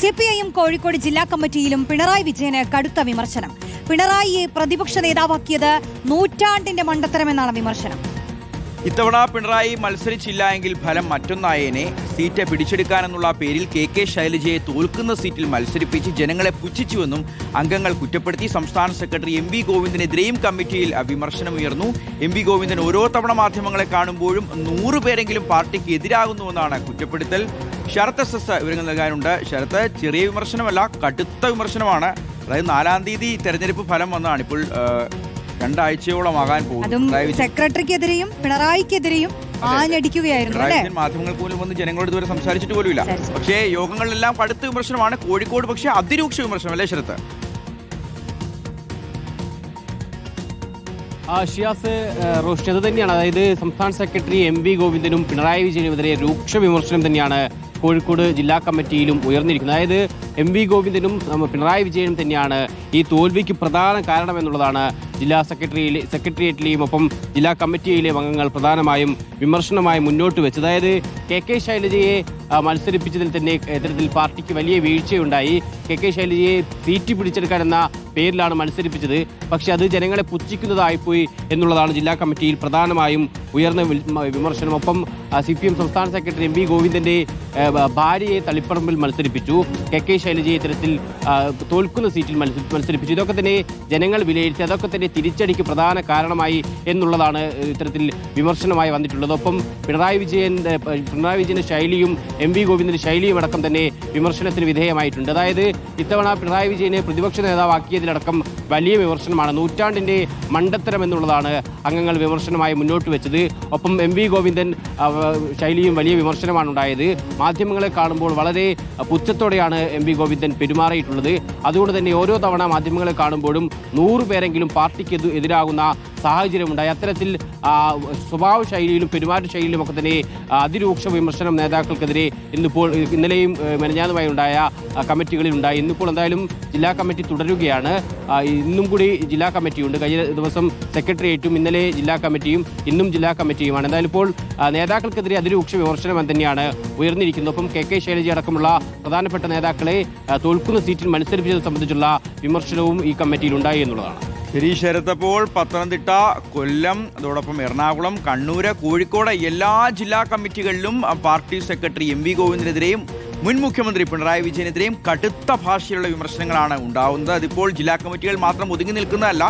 CPIM Kozhikode ജില്ലാ കമ്മിറ്റിയിലും പിണറായി വിജയന് കടുത്ത വിമർശനം. പിണറായിയെ പ്രതിപക്ഷ നേതാവാക്കിയത് നൂറ്റാണ്ടിന്റെ മണ്ടത്തരമെന്നാണ് വിമർശനം. ഇത്തവണ പിണറായി മത്സരിച്ചില്ല എങ്കിൽ ഫലം മറ്റൊന്നായേനെ. സീറ്റ് പിടിച്ചെടുക്കാനെന്നുള്ള പേരിൽ കെ ശൈലജയെ തോൽക്കുന്ന സീറ്റിൽ മത്സരിപ്പിച്ച് ജനങ്ങളെ പുച്ഛിച്ചുവെന്നും അംഗങ്ങൾ കുറ്റപ്പെടുത്തി. സംസ്ഥാന സെക്രട്ടറി MV ഗോവിന്ദനെതിരെയും കമ്മിറ്റിയിൽ വിമർശനമുയർന്നു. MV ഗോവിന്ദൻ ഓരോ തവണ മാധ്യമങ്ങളെ കാണുമ്പോഴും 100 പേരെങ്കിലും പാർട്ടിക്ക് എതിരാകുന്നുവെന്നാണ് കുറ്റപ്പെടുത്തൽ. ശരത് SS വിവരങ്ങൾ നൽകാനുണ്ട്. ശരത്ത്, ചെറിയ വിമർശനമല്ല, കടുത്ത വിമർശനമാണ്. അതായത് 4-ാം തീയതി തെരഞ്ഞെടുപ്പ് ഫലം വന്നതാണ്. ഇപ്പോൾ 2 ആഴ്ചയോളമാകാൻ പോകുന്നു. സെക്രട്ടറിക്കെതിരെയും പിണറായിക്കെതിരെയും ആഞ്ഞടിക്കുകയായിരുന്നു. മാധ്യമങ്ങൾക്ക് പോലും വന്ന് ജനങ്ങളോട് ഇതുവരെ സംസാരിച്ചിട്ട് പോലുമില്ല. പക്ഷേ യോഗങ്ങളിലെല്ലാം കടുത്ത വിമർശനമാണ്. കോഴിക്കോട് പക്ഷേ അതിരൂക്ഷ വിമർശനം അല്ലേ ശരത്ത്? ഷിയാസ്, റോഷ്നി, അത് തന്നെയാണ്. അതായത് സംസ്ഥാന സെക്രട്ടറി MV ഗോവിന്ദനും പിണറായി വിജയനുമെതിരെ രൂക്ഷ വിമർശനം തന്നെയാണ് കോഴിക്കോട് ജില്ലാ കമ്മിറ്റിയിലും ഉയർന്നിരിക്കുന്നത്. അതായത് MV ഗോവിന്ദനും പിണറായി വിജയനും തന്നെയാണ് ഈ തോൽവിക്ക് പ്രധാന കാരണമെന്നുള്ളതാണ് ജില്ലാ സെക്രട്ടേറിയറ്റിലെയും ഒപ്പം ജില്ലാ കമ്മിറ്റിയിലെയും അംഗങ്ങൾ പ്രധാനമായും വിമർശനമായി മുന്നോട്ട് വെച്ചത്. അതായത് കെ ശൈലജയെ മത്സരിപ്പിച്ചതിൽ തന്നെ ഇത്തരത്തിൽ പാർട്ടിക്ക് വലിയ വീഴ്ചയുണ്ടായി. കെ ശൈലജയെ സീറ്റ് പിടിച്ചെടുക്കാനെന്ന പേരിലാണ് മത്സരിപ്പിച്ചത്. പക്ഷെ അത് ജനങ്ങളെ പുച്ഛിക്കുന്നതായിപ്പോയി എന്നുള്ളതാണ് ജില്ലാ കമ്മിറ്റിയിൽ പ്രധാനമായും ഉയർന്ന വിമർശനം. ഒപ്പം CPM സംസ്ഥാന സെക്രട്ടറി MV ഗോവിന്ദന്റെ ഭാര്യയെ തളിപ്പറമ്പിൽ മത്സരിപ്പിച്ചു. കെ ശൈലജയെ ഇത്തരത്തിൽ തോൽക്കുന്ന സീറ്റിൽ മത്സരിപ്പിച്ചു. ഇതൊക്കെ തന്നെ ജനങ്ങൾ വിലയിരുത്തി. അതൊക്കെ തന്നെ തിരിച്ചടിക്ക് പ്രധാന കാരണമായി എന്നുള്ളതാണ് ഇത്തരത്തിൽ വിമർശനമായി വന്നിട്ടുള്ളത്. ഒപ്പം പിണറായി വിജയന്റെ ശൈലിയും MV ഗോവിന്ദന്റെ ശൈലിയും അടക്കം തന്നെ വിമർശനത്തിന് വിധേയമായിട്ടുണ്ട്. അതായത് ഇത്തവണ പിണറായി വിജയനെ പ്രതിപക്ഷ നേതാവാക്കിയതിലടക്കം വലിയ വിമർശനമാണ്. നൂറ്റാണ്ടിന്റെ മണ്ടത്തരം എന്നുള്ളതാണ് അംഗങ്ങൾ വിമർശനമായി മുന്നോട്ട് വെച്ചത്. ഒപ്പം MV ഗോവിന്ദൻ ശൈലിയും വലിയ വിമർശനമാണ് ഉണ്ടായത്. മാധ്യമങ്ങളെ കാണുമ്പോൾ വളരെ പുച്ഛത്തോടെയാണ് MV ഗോവിന്ദൻ പെരുമാറിയിട്ടുള്ളത്. അതുകൊണ്ട് തന്നെ ഓരോ തവണ മാധ്യമങ്ങളെ കാണുമ്പോഴും 100 പേരെങ്കിലും പാർട്ടിക്ക് എതിരാകുന്ന സാഹചര്യമുണ്ടായി. അത്തരത്തിൽ സ്വഭാവ ശൈലിയിലും പെരുമാറ്റ ശൈലിയിലും ഒക്കെ തന്നെ അതിരൂക്ഷ വിമർശനം നേതാക്കൾക്കെതിരെ ഇന്നലെയും മെനഞ്ഞാന്നുമായി ഉണ്ടായ കമ്മിറ്റികളിൽ ഉണ്ടായി. ഇന്നിപ്പോൾ എന്തായാലും ജില്ലാ കമ്മിറ്റി തുടരുകയാണ്. ഇന്നും കൂടി ജില്ലാ കമ്മിറ്റിയുണ്ട്. കഴിഞ്ഞ ദിവസം സെക്രട്ടേറിയറ്റും ഇന്നലെ ജില്ലാ കമ്മിറ്റിയും ഇന്നും ജില്ലാ കമ്മിറ്റിയുമാണ്. എന്തായാലും ഇപ്പോൾ നേതാക്കൾക്കെതിരെ അതിരൂക്ഷ വിമർശനം തന്നെയാണ് ഉയർന്നിരിക്കുന്നത്. ഒപ്പം കെ ശൈലജ അടക്കമുള്ള പ്രധാനപ്പെട്ട നേതാക്കളെ തോൽക്കുന്ന സീറ്റിൽ മത്സരിപ്പിച്ചത് സംബന്ധിച്ചുള്ള വിമർശനവും ഈ കമ്മിറ്റിയിൽ ഉണ്ടായി എന്നുള്ളതാണ്. ശരി ശരത്ത്, അപ്പോൾ പത്തനംതിട്ട, കൊല്ലം, അതോടൊപ്പം എറണാകുളം, കണ്ണൂർ, കോഴിക്കോട് എല്ലാ ജില്ലാ കമ്മിറ്റികളിലും പാർട്ടി സെക്രട്ടറി MV ഗോവിന്ദനെതിരെയും മുൻ മുഖ്യമന്ത്രി പിണറായി വിജയനെതിരെയും കടുത്ത ഭാഷയിലുള്ള വിമർശനങ്ങളാണ് ഉണ്ടാവുന്നത്. അതിപ്പോൾ ജില്ലാ കമ്മിറ്റികൾ മാത്രം ഒതുങ്ങി നിൽക്കുന്നതല്ല.